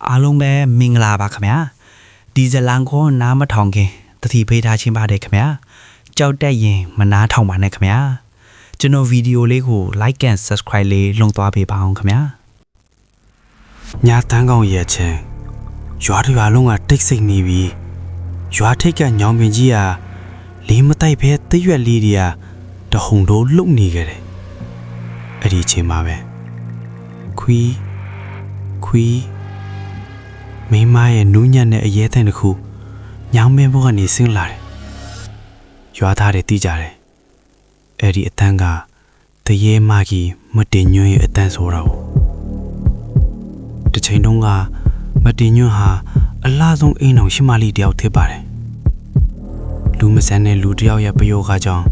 အားလုံးပဲမင်္ဂလာပါခင်ဗျာဒီဇလန်ကိုနားမထောင်ခင်တတိပေးထားခြင်းပါတယ်ခင်ဗျာကြောက်တက်ရင်မနားထောင်ပါနဲ့ခင်ဗျာကျွန်တော်ဗီဒီယိုလေးကို like and subscribe လေးလုပ်သွားပေးပါအောင်ခင်ဗျာညာတန်းကောင်းရဲ့ချင်းရွာတွေရွာလုံးကတိတ်ဆိတ်နေပြီရွာထိတ်ကညောင်ပင်ကြီးကလေးမတိုက်ပဲတရွက်လေးတွေကတဟုန်တို့လှုပ်နေကြတယ်အဲ့ဒီချိန်မှာပဲခွီးမိမရဲ့နူးညံ့တဲ့အရဲတန်တစ်ခုညောင်ပင်ဘက်ကနေဆင်းလာတယ်ရွာသားတွေတီးကြတယ်အဲ့ဒီအတန်းကတရေမကြီးမတင်ညွန့်ရဲ့အတန်းဆိုတာကိုတစ်ချိန်တုန်းကမတင်ညွန့်ဟာအလားဆုံးအိမ်တော်ရှိမလေးတယောက်ဖြစ်ပါတယ်လူမဆန်တဲ့လူတယောက်ရဲ့ပယောဂကြောင့်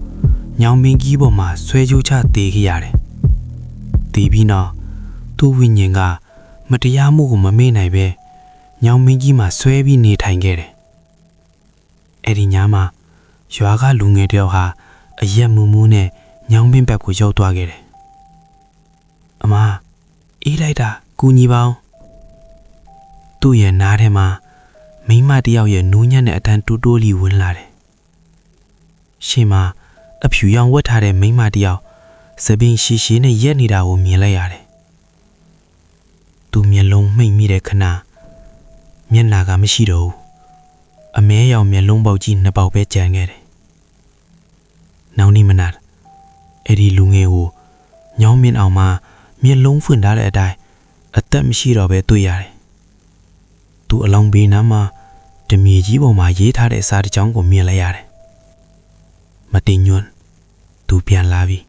ညောင်ပင်ကြီးပေါ်မှာဆွဲကြိုးချတေးခဲ့ရတယ်တေးပြီးနောက်သူ့ဝိညာဉ်ကမတရားမှုကိုမမေ့နိုင်ပဲညောင်ပင်ကြီးမှာဆွဲပြီးနေထိုင်ခဲ့တယ်အဲ့ဒီညမှာရွာကလူငယ်တယောက်ဟာအရက်မူမူနဲ့ညောင်ပင်ဘက်ကိုရောက်သွားခဲ့တယ်အမအေးလိုက်တာကူညီပါအောင်သူ့ရဲ့နားထဲမှာမိန်းမတယောက်ရဲ့နူးညံ့တဲ့အတန်းတိုးတိုးလီဝင်လာတယ်ရှေ့မှာအဖြူရောင်ဝတ်ထားတဲ့မိန်းမတယောက်စပင်းရှည်ရှည်နဲ့ရက်နေတာကိုမြင်လိုက်ရတယ်သူမျက်လုံးမှိတ်မိတဲ့ခဏမျက်နာကမရှိတော့ဘူးအမဲရောင်မျက်လုံးပေါက်ကြီးနှစ်ပေါက်ပဲကျန်ခဲ့တယ်နောက်နေ့မနက်အဲ့ဒီလူငယ်ကိုညောင်းမင်းအောင်မှာမျက်လုံးဖွင့်ထားတဲ့အတိုင်းအသက်မရှိတော့ပဲတွေ့ရတယ်သူအလောင်းဘေးနားမှာဓမြေကြီးပေါ်မှာရေးထားတဲ့အစာတစ်ကြောင်းကိုမြင်လိုက်ရတယ်မတင်ညွန့်သူပြန်လာပြီ